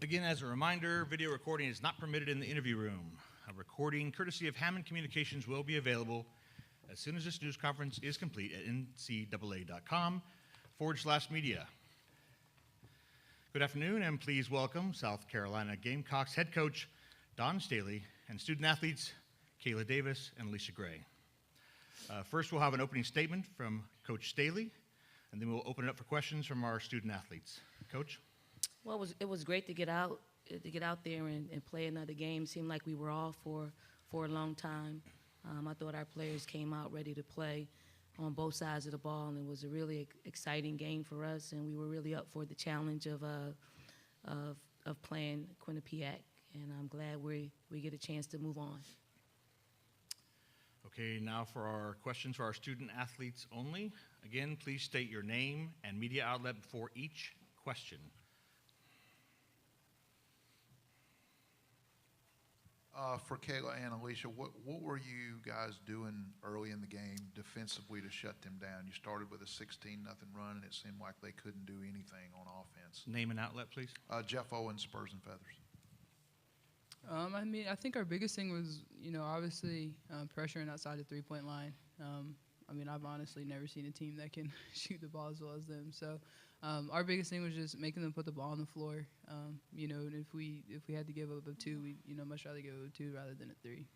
Again, as a reminder, video recording is not permitted in the interview room. A recording courtesy of Hammond Communications will be available as soon as this news conference is complete at ncaa.com/media. Good afternoon, and please welcome South Carolina Gamecocks head coach Don Staley and student athletes Kayla Davis and Alicia Gray. First, we'll have an opening statement from Coach Staley, and then we'll open it up for questions from our student athletes. Coach? Well, it was great to get out there and play another game. Seemed like we were off for a long time. I thought our players came out ready to play on both sides of the ball, and it was a really exciting game for us. And we were really up for the challenge of playing Quinnipiac. And I'm glad we get a chance to move on. Okay, now for our questions for our student athletes only. Again, please state your name and media outlet before each question. For Kayla and Alicia, what were you guys doing early in the game defensively to shut them down? You started with a 16-0 run, and it seemed like they couldn't do anything on offense. Name and outlet, please. Jeff Owens, Spurs and Feathers. I think our biggest thing was, obviously pressuring outside the three-point line. I've honestly never seen a team that can shoot the ball as well as them. So our biggest thing was just making them put the ball on the floor. And if we had to give up a two, we'd much rather give up a two rather than a three.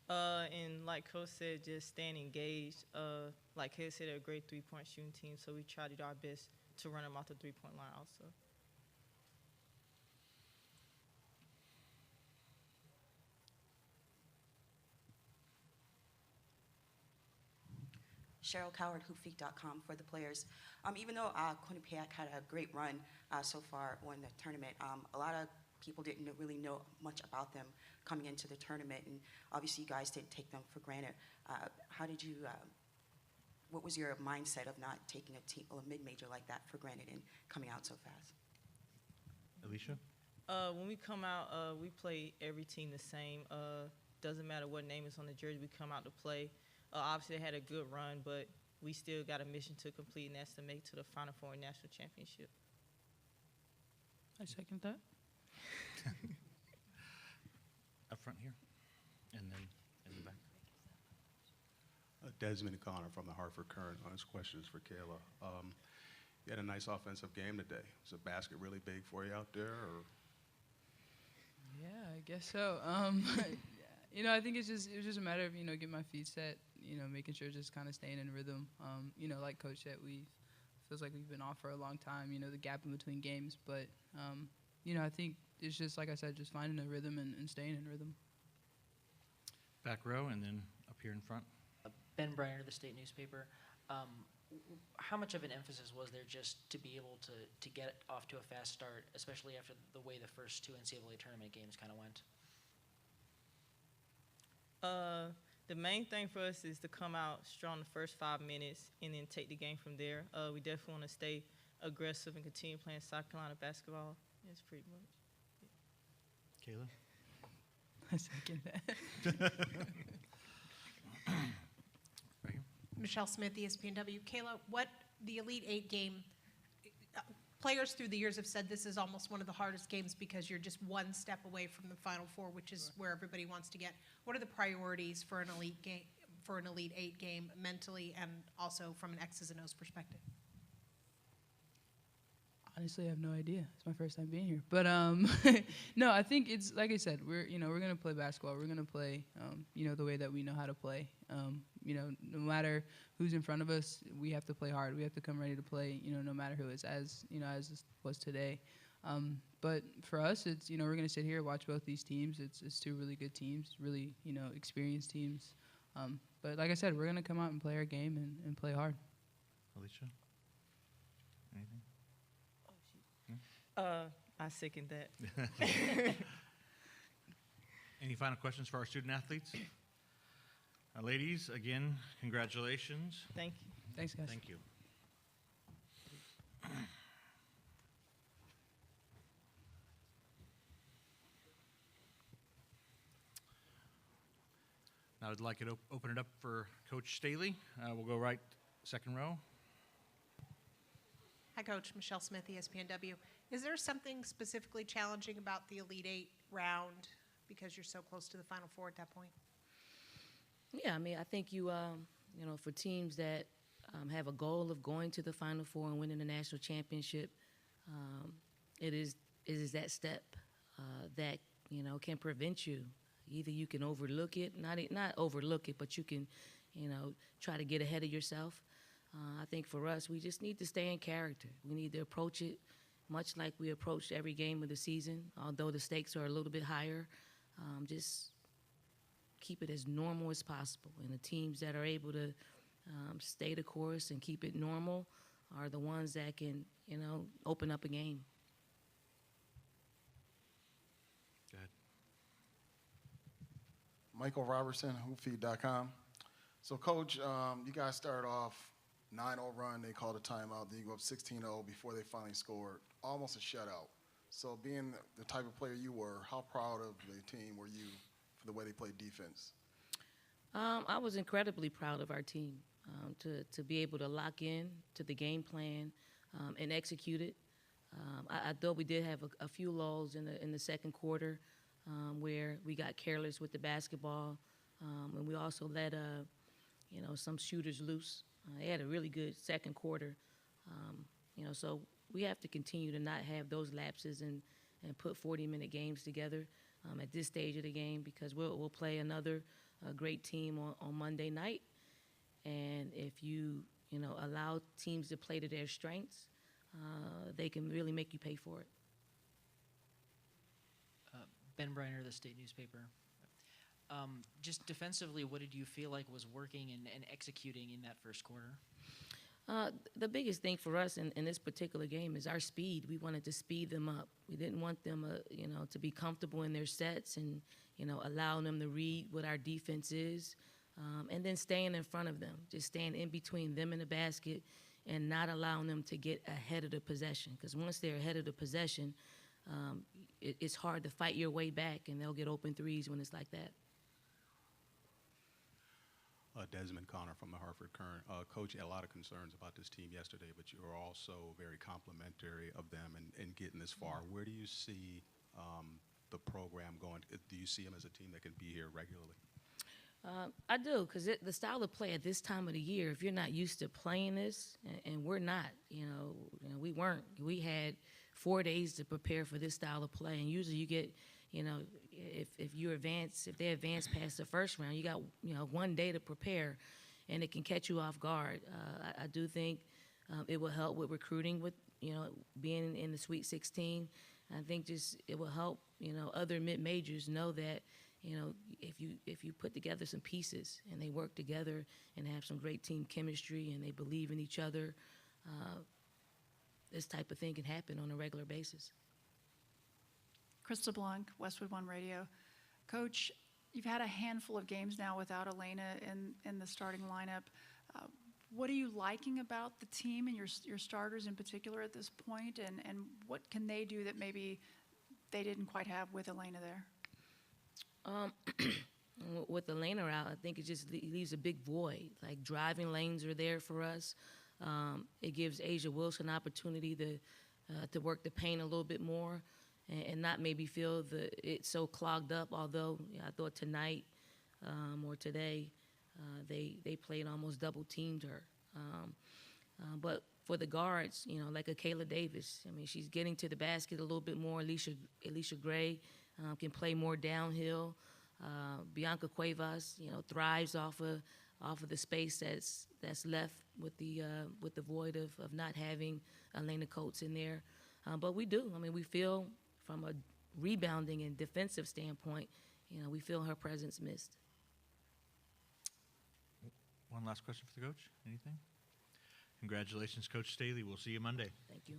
And like Coach said, just staying engaged. Like Kayla said, they're a great three-point shooting team, so we try to do our best to run them off the three-point line also. Cheryl Coward, hoopfeek.com for the players. Even though Quinnipiac had a great run so far in the tournament, a lot of people didn't really know much about them coming into the tournament, and obviously you guys didn't take them for granted. What was your mindset of not taking a mid-major like that for granted and coming out so fast? Alicia? When we come out, we play every team the same. Doesn't matter what name is on the jersey, we come out to play. Obviously, they had a good run, but we still got a mission to complete, and that's to make to the Final Four National Championship. I second that. Up front here, and then in the back. Desmond Connor from the Hartford Current. This question is for Kayla. You had a nice offensive game today. Was the basket really big for you out there? Or? Yeah, I guess so. I think it was just a matter of, getting my feet set, making sure just kind of staying in rhythm. Like Coach said, feels like we've been off for a long time, the gap in between games. But, I think it's just, like I said, just finding a rhythm and staying in rhythm. Back row and then up here in front. Ben Briner, the state newspaper. How much of an emphasis was there just to be able to get off to a fast start, especially after the way the first two NCAA tournament games kind of went? The main thing for us is to come out strong the first 5 minutes and then take the game from there. We definitely want to stay aggressive and continue playing South Carolina basketball. That's pretty much it. Kayla? I second that. Right here. Michelle Smith, ESPNW. Kayla, what the Elite Eight game, players through the years have said this is almost one of the hardest games because you're just one step away from the Final Four, which is where everybody wants to get. What are the priorities for an Elite game, for an Elite Eight game, mentally and also from an X's and O's perspective? Honestly, I have no idea. It's my first time being here, but no, I think it's like I said. We're gonna play basketball. We're gonna play the way that we know how to play. No matter who's in front of us, we have to play hard. We have to come ready to play. No matter who is, as this was today. But for us, it's we're gonna sit here, watch both these teams. It's two really good teams, really experienced teams. But like I said, we're gonna come out and play our game and play hard. Alicia? Anything? I second that. Any final questions for our student athletes? Ladies, again, congratulations. Thank you. Thanks, guys. Thank you. Now I'd like to open it up for Coach Staley. We'll go right second row. Hi, Coach. Michelle Smith, ESPNW. Is there something specifically challenging about the Elite Eight round because you're so close to the Final Four at that point? Yeah, I mean, I think for teams that have a goal of going to the Final Four and winning the national championship, it is that step that can prevent you. Either you can overlook it, not overlook it, but you can, try to get ahead of yourself. I think for us, we just need to stay in character. We need to approach it much like we approach every game of the season, although the stakes are a little bit higher. Just keep it as normal as possible. And the teams that are able to stay the course and keep it normal are the ones that can, open up a game. Go ahead. Michael Robertson, hoopfeed.com. So, Coach, you guys started off 9-0 run. They called a timeout. Then you go up 16-0 before they finally scored. Almost a shutout. So, being the type of player you were, how proud of the team were you for the way they played defense? I was incredibly proud of our team to be able to lock in to the game plan and execute it. I thought we did have a few lulls in the second quarter where we got careless with the basketball, and we also let some shooters loose. They had a really good second quarter, so we have to continue to not have those lapses and put 40-minute games together at this stage of the game, because we'll play another great team on Monday night. And if you allow teams to play to their strengths, they can really make you pay for it. Ben Briner, the state newspaper. Just defensively, what did you feel like was working and executing in that first quarter? The biggest thing for us in this particular game is our speed. We wanted to speed them up. We didn't want them, to be comfortable in their sets and, allowing them to read what our defense is, and then staying in front of them, just staying in between them and the basket and not allowing them to get ahead of the possession. Because once they're ahead of the possession, it's hard to fight your way back, and they'll get open threes when it's like that. Desmond Connor from the Hartford Current. Coach, you had a lot of concerns about this team yesterday, but you were also very complimentary of them and getting this far. Where do you see the program going? Do you see them as a team that can be here regularly? I do, because the style of play at this time of the year, if you're not used to playing this, and we're not, we weren't. We had 4 days to prepare for this style of play, and usually you get, if they advance past the first round, you got 1 day to prepare, and it can catch you off guard. I do think it will help with recruiting, with being in the Sweet 16. I think just it will help other mid-majors know that if you put together some pieces and they work together and have some great team chemistry and they believe in each other, this type of thing can happen on a regular basis. Krista Blanc, Westwood One Radio. Coach, you've had a handful of games now without Elena in the starting lineup. What are you liking about the team and your starters in particular at this point, and what can they do that maybe they didn't quite have with Elena there? With Elena out, I think it just leaves a big void. Like, driving lanes are there for us. It gives Asia Wilson an opportunity to work the paint a little bit more and not maybe feel it's so clogged up, although I thought tonight or today they played almost double-teamed her. But for the guards, like a Kayla Davis, I mean, she's getting to the basket a little bit more. Alicia Gray can play more downhill. Bianca Cuevas, thrives off of the space that's left with the void of not having Elena Coates in there. But we do. I mean, we feel from a rebounding and defensive standpoint, we feel her presence missed. One last question for the coach. Anything? Congratulations, Coach Staley. We'll see you Monday. Thank you.